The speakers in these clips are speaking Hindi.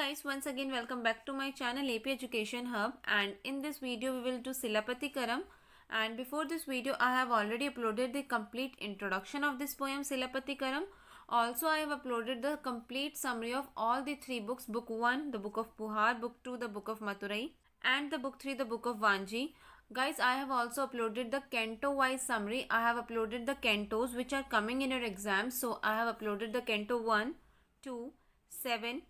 guys, once again welcome back to my channel AP Education Hub, and in this video we will do Silapatikaram. And before this video I have already uploaded the complete introduction of this poem Silapatikaram. Also I have uploaded the complete summary of all the three books, book 1 the book of Puhar, book 2 the book of Maturai, and the book 3 the book of Vanji. Guys, I have also uploaded the canto wise summary. I have uploaded the cantos which are coming in your exams. So I have uploaded the canto 1, 2, 7,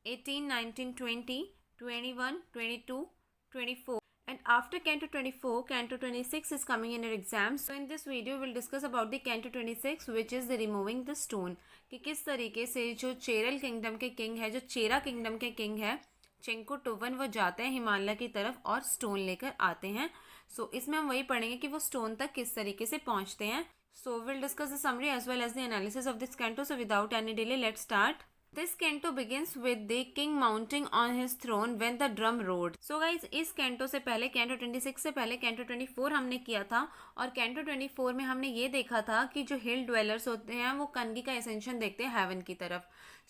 18, 19, 20, 21, 22, 24, and after Canto 24, Canto 26 is coming in your exams. So in this video we will discuss about the Canto 26 which is the removing the stone, कि किस तरीके से जो चेरल किंगडम के किंग है, जो चेरा किंगडम के किंग है चेंकुटुवन, वो जाते हैं हिमालय की तरफ और स्टोन लेकर आते हैं. सो इसमें हम वही पढ़ेंगे कि वो स्टोन तक किस तरीके से पहुंचते हैं. So will discuss the summary as well as the analysis of this canto. So without any delay let's start. This canto begins with the king mounting on his throne when the drum roared. So guys, इस कैंटो से पहले, कैंटो 26 से पहले कैंटो 24 हमने किया था, और कैंटो 24 में हमने ये देखा था कि जो हिल ड्वेलर्स होते हैं वो कनगी का एसेंशन देखते हैं हेवन की तरफ.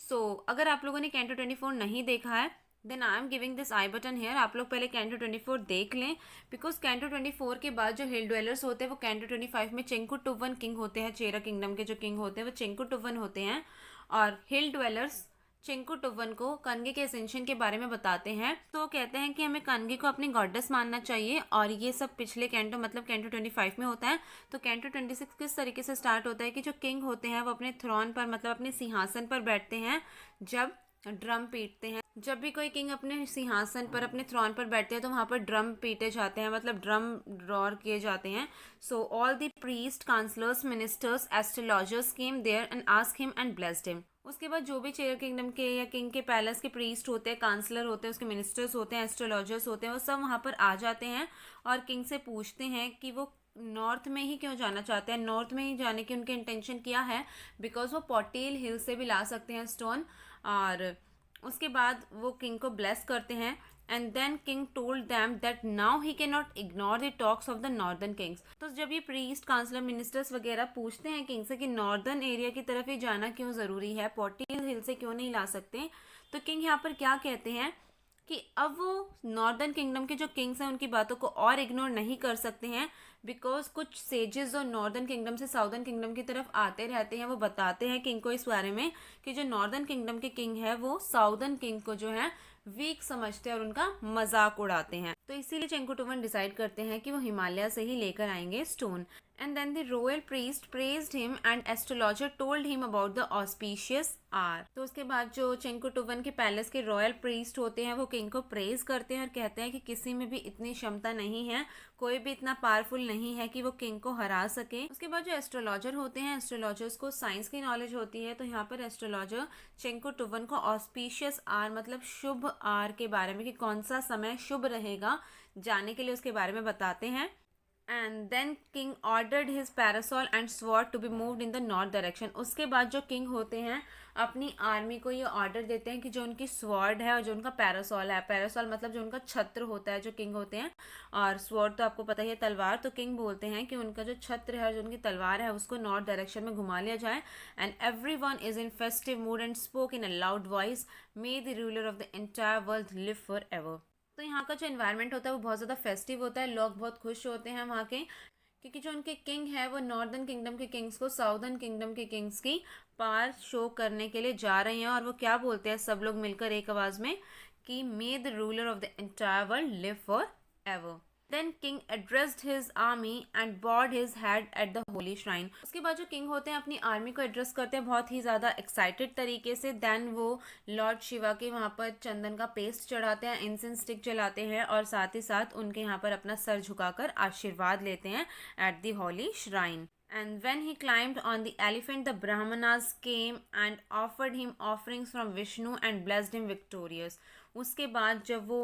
सो अगर आप लोगों ने कैंटो 24 नहीं देखा है then I am giving this I button here. आप लोग पहले कैंटो 24 देख लें, बिकॉज कैंटो 24 के बाद जो हिल ड्वेलर्स होते हैं वो कैंटो 25 में चेंकुटुवन किंग होते हैं. चेरा किंगडम के जो किंग होते हैं वो चेंकुटुवन होते हैं, और हिल ड्वेलर्स चेंकुटुवन को कनगी के एसेंशन के बारे में बताते हैं. तो कहते हैं कि हमें कनगी को अपनी गॉडेस मानना चाहिए, और ये सब पिछले कैंटो मतलब कैंटो 25 में होता है. तो कैंटो 26 किस तरीके से स्टार्ट होता है कि जो किंग होते हैं वो अपने थ्रोन पर मतलब अपने सिंहासन पर बैठते हैं जब ड्रम पीटते हैं. जब भी कोई किंग अपने सिंहासन पर अपने थ्रोन पर बैठते हैं तो वहाँ पर ड्रम पीटे जाते हैं, मतलब ड्रम रॉर किए जाते हैं. So all the priest, counsellors, ministers, astrologers came there and asked him and blessed him. उसके बाद जो भी चेयर किंगडम के या किंग के पैलेस के प्रीस्ट होते हैं, काउंसलर होते हैं, उसके मिनिस्टर्स होते हैं, एस्ट्रोलॉजर्स होते हैं, वो सब वहाँ पर आ जाते हैं और किंग से पूछते हैं कि वो नॉर्थ में ही क्यों जाना चाहते हैं. नॉर्थ में ही जाने की उनकी इंटेंशन क्या है, बिकॉज वो पॉटेल हिल से भी ला सकते हैं स्टोन. और उसके बाद वो किंग को ब्लेस करते हैं. And then king told them that now he can not ignore the talks of the northern kings. तो जब ये प्रीस्ट, काउंसलर, मिनिस्टर्स वगैरह पूछते हैं किंग से कि नॉर्दर्न एरिया की तरफ ही जाना क्यों ज़रूरी है, पॉटेल हिल से क्यों नहीं ला सकते, तो किंग यहाँ पर क्या कहते हैं कि अब वो नॉर्दर्न किंगडम के जो किंग्स हैं उनकी बातों को और इग्नोर नहीं कर सकते हैं, बिकॉज कुछ सेजेस जो नॉर्दर्न किंगडम से साउदर्न किंगडम की तरफ आते रहते हैं वो बताते हैं किंग को इस बारे में कि जो नॉर्दर्न किंगडम के किंग है वो साउदर्न किंग को जो है वीक समझते हैं और उनका मजाक उड़ाते हैं. तो इसीलिए चेंकुटुवन डिसाइड करते हैं कि वो हिमालय से ही लेकर आएंगे stone. And then the royal priest praised him and astrologer told him about the auspicious hour. तो उसके बाद जो चेंकुटुवन के पैलेस के रॉयल प्रीस्ट होते हैं वो किंग को प्रेज करते हैं और कहते हैं कि किसी में भी इतनी क्षमता नहीं है, कोई भी इतना पावरफुल नहीं है कि वो किंग को हरा सके. उसके बाद जो एस्ट्रोलॉजर होते हैं, एस्ट्रोलॉजर्स को साइंस की नॉलेज होती है, तो यहाँ पर एस्ट्रोलॉजर चेंकुटुवन को ऑस्पिशियस आर मतलब शुभ आर के बारे में कि कौन सा समय शुभ रहेगा जाने के लिए उसके बारे में बताते हैं. And then king ordered his parasol and sword to be moved in the north direction. उसके बाद जो किंग होते हैं अपनी आर्मी को ये ऑर्डर देते हैं कि जो उनकी स्वॉर्ड है और जो उनका पैरासॉल है, पैरासॉल मतलब जो उनका छत्र होता है जो किंग होते हैं, और स्वॉर्ड तो आपको पता ही है तलवार, तो किंग बोलते हैं कि उनका जो छत्र है और जो उनकी तलवार है उसको नॉर्थ डायरेक्शन में घुमा लिया जाए. And every one is in festive mood and spoke in a loud voice, may the ruler of the entire world live for ever. तो यहाँ का जो एनवायरनमेंट होता है वो बहुत ज़्यादा फेस्टिव होता है, लोग बहुत खुश होते हैं वहाँ के, क्योंकि जो उनके किंग है वो नॉर्दर्न किंगडम के किंग्स को साउदर्न किंगडम के किंग्स की पार शो करने के लिए जा रहे हैं. और वो क्या बोलते हैं सब लोग मिलकर एक आवाज़ में कि may the ruler of the entire world live forever. Then king addressed his army and bowed his head at the holy shrine. उसके बाद जो किंग होते हैं अपनी आर्मी को एड्रेस करते हैं बहुत ही ज़्यादा एक्साइटेड तरीके से. देन वो लॉर्ड शिवा के वहाँ पर चंदन का पेस्ट चढ़ाते हैं, इंसेंस स्टिक जलाते हैं, और साथ ही साथ उनके यहाँ पर अपना सर झुकाकर आशीर्वाद लेते हैं eight the holy shrine. And when he climbed on the elephant, the Brahmanas came and offered him offerings from Vishnu and blessed him victorious. उसके बाद जब वो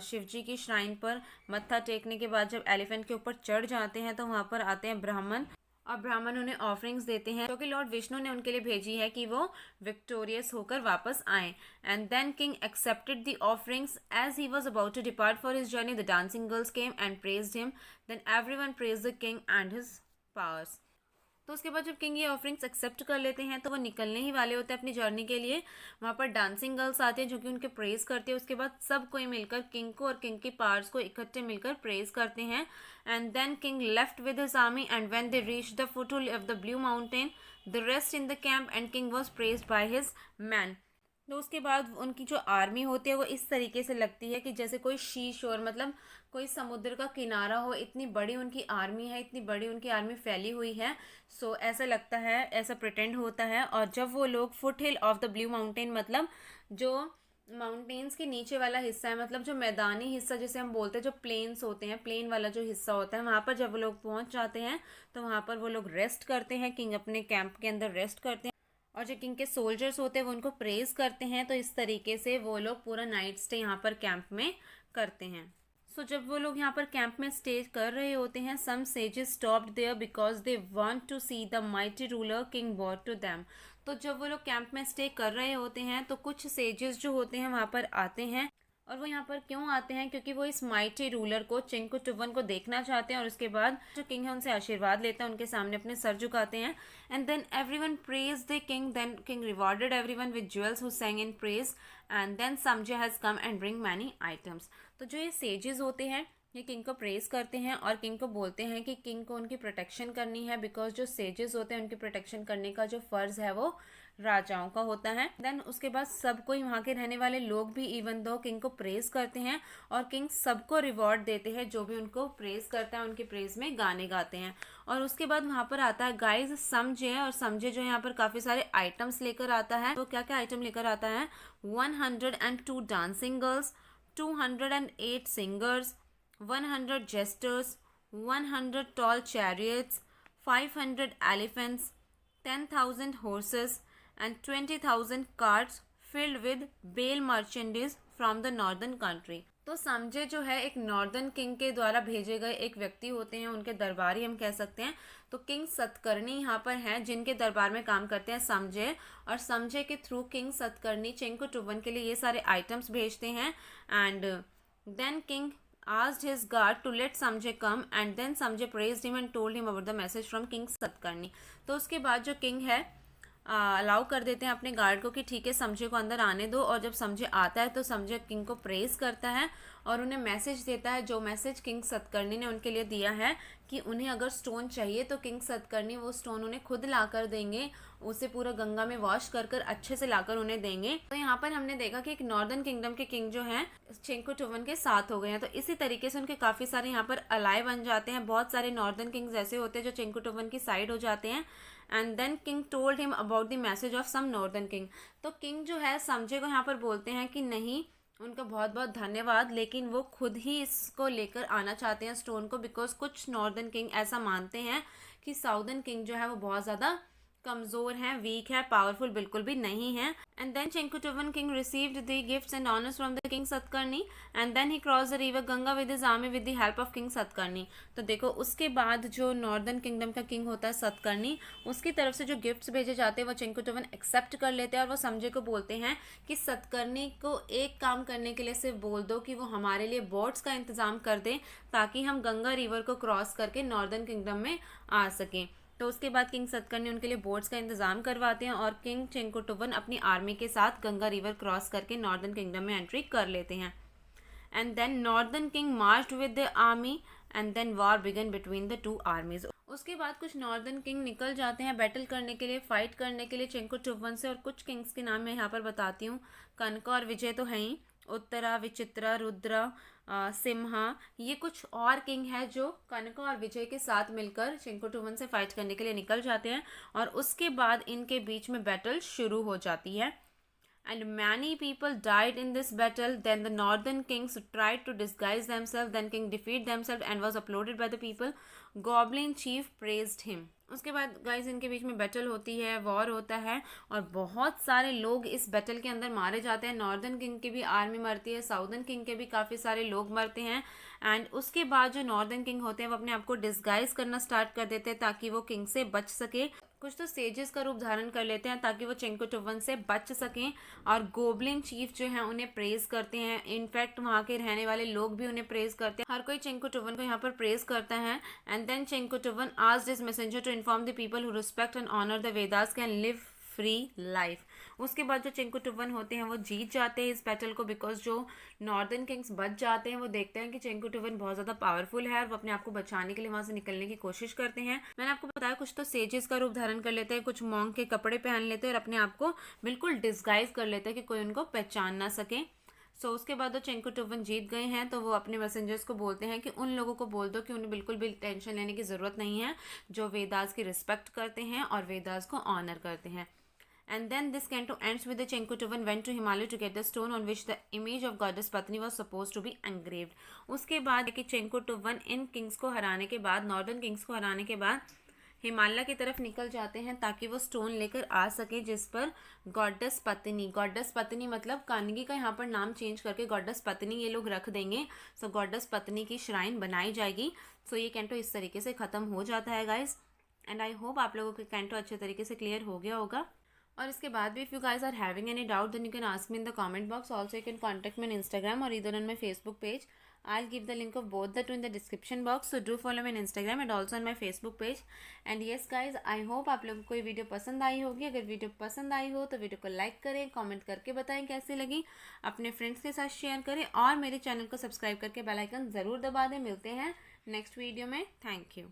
शिव जी की श्राइन पर मत्था टेकने के बाद जब एलिफेंट के ऊपर चढ़ जाते हैं तो वहाँ पर आते हैं ब्राह्मण, और ब्राह्मण उन्हें ऑफरिंग्स देते हैं जो कि लॉर्ड विष्णु ने उनके लिए भेजी है कि वो विक्टोरियस होकर वापस आए. And then king accepted the offerings as he was about to depart for his journey. The dancing girls came and praised him. Then everyone praised the king and his powers. तो उसके बाद जब किंग ये ऑफरिंग्स एक्सेप्ट कर लेते हैं तो वो निकलने ही वाले होते हैं अपनी जर्नी के लिए। वहाँ पर डांसिंग गर्ल्स आते हैं जो कि उनके प्रेज करते हैं। उसके बाद सब कोई मिलकर किंग को और किंग के पार्ट्स को इकट्ठे मिलकर प्रेज करते हैं। And then king left with his army and when they reach the foot of the blue mountain the rest in the camp and king was praised by his man. तो उसके बाद उनकी जो आर्मी होती है वो इस तरीके से लगती है कि जैसे कोई शीश और मतलब कोई समुद्र का किनारा हो, इतनी बड़ी उनकी आर्मी है, इतनी बड़ी उनकी आर्मी फैली हुई है। सो ऐसा लगता है, ऐसा प्रिटेंड होता है। और जब वो लोग foot hill of the blue mountain, मतलब जो माउंटेन्स के नीचे वाला हिस्सा है, मतलब जो मैदानी हिस्सा जिसे हम बोलते हैं, जो प्लेन्स होते हैं, प्लेन वाला जो हिस्सा होता है, वहाँ पर जब वो लोग पहुँच जाते हैं तो वहाँ पर वो लोग रेस्ट करते हैं। किंग अपने कैंप के अंदर रेस्ट करते हैं और जो किंग के सोल्जर्स होते हैं वो उनको प्रेज करते हैं। तो इस तरीके से वो लोग पूरा नाइट स्टे यहाँ पर कैंप में करते हैं। सो जब वो लोग यहाँ पर कैंप में स्टे कर रहे होते हैं, some sages stopped there because they want to see the mighty ruler king bought to them. तो जब वो लोग कैंप में स्टे कर रहे होते हैं तो कुछ सेजेस जो होते हैं वहाँ पर आते हैं। और वो यहाँ पर क्यों आते हैं? क्योंकि वो इस माइटी रूलर को, चिंकुटुवन को देखना चाहते हैं। और उसके बाद जो किंग है उनसे आशीर्वाद लेता है, उनके सामने अपने सर झुकाते हैं। And then everyone praise the king, then king rewarded everyone with jewels who sang in praise and then समजे has come and bring many items. तो जो ये सेजेस होते हैं ये किंग को प्रेज करते हैं और किंग को बोलते हैं कि किंग को उनकी प्रोटेक्शन करनी है, बिकॉज जो सेजेस होते हैं उनकी प्रोटेक्शन करने का जो फ़र्ज़ है वो राजाओं का होता है। देन उसके बाद सब कोई, वहाँ के रहने वाले लोग भी इवन दो किंग को प्रेज करते हैं और किंग सबको रिवॉर्ड देते हैं जो भी उनको प्रेज करता है, उनके प्रेज में गाने गाते हैं। और उसके बाद वहाँ पर आता है गाइज समझे, और समझे जो यहाँ पर काफ़ी सारे आइटम्स लेकर आता है। तो क्या क्या आइटम लेकर आता है? 102 dancing girls, 208 singers, 100 jesters, 100 tall chariots, 500 elephants, 10,000 horses, and 20,000 carts filled with bale merchandise from the northern country। तो समझे जो है एक नॉर्दर्न किंग के द्वारा भेजे गए एक व्यक्ति होते हैं, उनके दरबारी हम कह सकते हैं। तो किंग सतकर्णी यहाँ पर हैं जिनके दरबार में काम करते हैं समझे, और समझे के थ्रू किंग सतकर्णी चिंकुटुवन के लिए ये सारे आइटम्स भेजते हैं। And then king asked his guard to let Samjay come and then Samjay praised him and told him about the message from King Satakarni. तो उसके बाद जो किंग है अलाउ कर देते हैं अपने गार्ड को कि ठीक है समझे को अंदर आने दो। और जब समझे आता है तो समझे किंग को प्रेज करता है और उन्हें मैसेज देता है, जो मैसेज किंग सतकर्णी ने उनके लिए दिया है कि उन्हें अगर स्टोन चाहिए तो किंग सतकर्णी वो स्टोन उन्हें खुद ला कर देंगे, उसे पूरा गंगा में वॉश कर कर अच्छे से लाकर उन्हें देंगे। तो यहाँ पर हमने देखा कि एक नॉर्दर्न किंगडम के किंग जो हैं चिंकुटुवन के साथ हो गए हैं। तो इसी तरीके से उनके काफ़ी सारे यहाँ पर अलाय बन जाते हैं। बहुत सारे नॉर्दर्न किंग्स ऐसे होते हैं जो चिंकुटुवन की साइड हो जाते हैं। And then king told him about the message of some northern king. तो किंग जो है समझे को यहाँ पर बोलते हैं कि नहीं, उनका बहुत बहुत धन्यवाद, लेकिन वो खुद ही इसको लेकर आना चाहते हैं स्टोन को, बिकॉज कुछ नॉर्दर्न किंग ऐसा मानते हैं कि साउदर्न किंग जो है वो बहुत ज़्यादा कमज़ोर हैं, वीक है, पावरफुल बिल्कुल भी नहीं है। And then Chenguttuvan king received the gifts and honours from the king Satakarni and then he cross the river Ganga with his army with the help of king Satakarni. तो देखो उसके बाद जो नॉर्दर्न किंगडम का किंग होता है सतकर्णी, उसकी तरफ से जो गिफ्ट्स भेजे जाते हैं वो चिंकुटुवन एक्सेप्ट कर लेते हैं और वो समझे को बोलते हैं कि सतकर्णी को एक काम करने के लिए सिर्फ बोल दो कि वो हमारे लिए बोट्स का इंतज़ाम कर दें ताकि हम गंगा रिवर को क्रॉस करके नॉर्दर्न किंगडम में आ सकें। तो उसके बाद किंग सतकर्णी उनके लिए बोट्स का इंतजाम करवाते हैं और किंग चिंकुटुवन अपनी आर्मी के साथ गंगा रिवर क्रॉस करके नॉर्दर्न किंगडम में एंट्री कर लेते हैं। And then northern king marched with the army and then war began between the two armies. उसके बाद कुछ नॉर्दर्न किंग निकल जाते हैं बैटल करने के लिए, फाइट करने के लिए चिंकुटुवन से। और कुछ किंग्स के नाम मैं यहाँ पर बताती हूँ। कनका और विजय तो हैं ही, उत्तरा, विचित्रा, रुद्रा, सिम्हा, ये कुछ और किंग है जो कनका और विजय के साथ मिलकर चिंकुटुवन से फाइट करने के लिए निकल जाते हैं। और उसके बाद इनके बीच में बैटल शुरू हो जाती है। And many people died in this battle. Then the northern kings tried to disguise themselves. Then king defeated themselves and was applauded by the people. Goblin chief praised him. उसके बाद गाइज इनके बीच में बैटल होती है, वॉर होता है और बहुत सारे लोग इस बैटल के अंदर मारे जाते हैं। नॉर्दर्न किंग की भी आर्मी मरती है, साउदर्न किंग के भी काफ़ी सारे लोग मरते हैं। एंड उसके बाद जो नॉर्दर्न किंग होते हैं वो अपने आप को डिस्गाइज करना स्टार्ट कर देते हैं ताकि वो किंग से बच सके। कुछ तो सेजेस का रूप धारण कर लेते हैं ताकि वो चिंकुटुवन से बच सकें, और गोबलिन चीफ जो हैं उन्हें प्रेज करते हैं। इनफैक्ट वहाँ के रहने वाले लोग भी उन्हें प्रेज करते हैं, हर कोई चिंकुटुवन को यहाँ पर प्रेज करता है। And then Chenguttuvan asked his messenger to inform the people who respect and honour the Vedas can live free life. उसके बाद जो चिंकुटुवन होते हैं वो जीत जाते हैं इस बैटल को, बिकॉज जो नॉर्दर्न किंग्स बच जाते हैं वो देखते हैं कि चिंकुटुवन बहुत ज़्यादा पावरफुल है और वो अपने आप को बचाने के लिए वहाँ से निकलने की कोशिश करते हैं। मैंने आपको बताया कुछ तो सेजेस का रूप धारण कर लेते हैं, कुछ मॉन्क के कपड़े पहन लेते हैं और अपने आप को बिल्कुल डिस्गाइज कर लेते हैं कि कोई उनको पहचान ना सके। उसके बाद वो चिंकुटुवन जीत गए हैं तो वो अपने मैसेंजर्स को बोलते हैं कि उन लोगों को बोल दो कि उन्हें बिल्कुल भी टेंशन लेने की ज़रूरत नहीं है, जो वेदास की रिस्पेक्ट करते हैं और वेदास को ऑनर करते हैं। And then this canto ends with the Chenkutuvan went to Himalaya to get the stone on which the image of goddess Patni was supposed to be engraved. उसके बाद कि चेंकुटुवन इन किंग्स को हराने के बाद, नॉर्दर्न किंग्स को हराने के बाद हिमालय की तरफ निकल जाते हैं ताकि वो स्टोन लेकर आ सके जिस पर गॉडेस पत्नी मतलब कानगी का यहाँ पर नाम चेंज करके गॉडेस पत्नी ये लोग रख देंगे। सो गॉडेस पत्नी की श्राइन बनाई जाएगी। सो ये कैंटो इस तरीके से ख़त्म हो जाता है गाइज। एंड आई होप आप लोगों के कैंटो अच्छे तरीके से क्लियर हो गया होगा। और इसके बाद भी if you guys are having any doubt then you can ask me in the comment box. Also you can contact me in Instagram और इधर on my Facebook page. I'll give the link of both the two in the description box. So do follow me on Instagram and also on my Facebook page. And yes guys, I hope आप लोगों को ये वीडियो पसंद आई होगी। अगर वीडियो पसंद आई हो तो वीडियो को लाइक करें, कमेंट करके बताएं कैसी लगी, अपने फ्रेंड्स के साथ शेयर करें और मेरे चैनल को सब्सक्राइब करके बेल आइकन ज़रूर दबा दें। मिलते हैं नेक्स्ट वीडियो में। Thank you.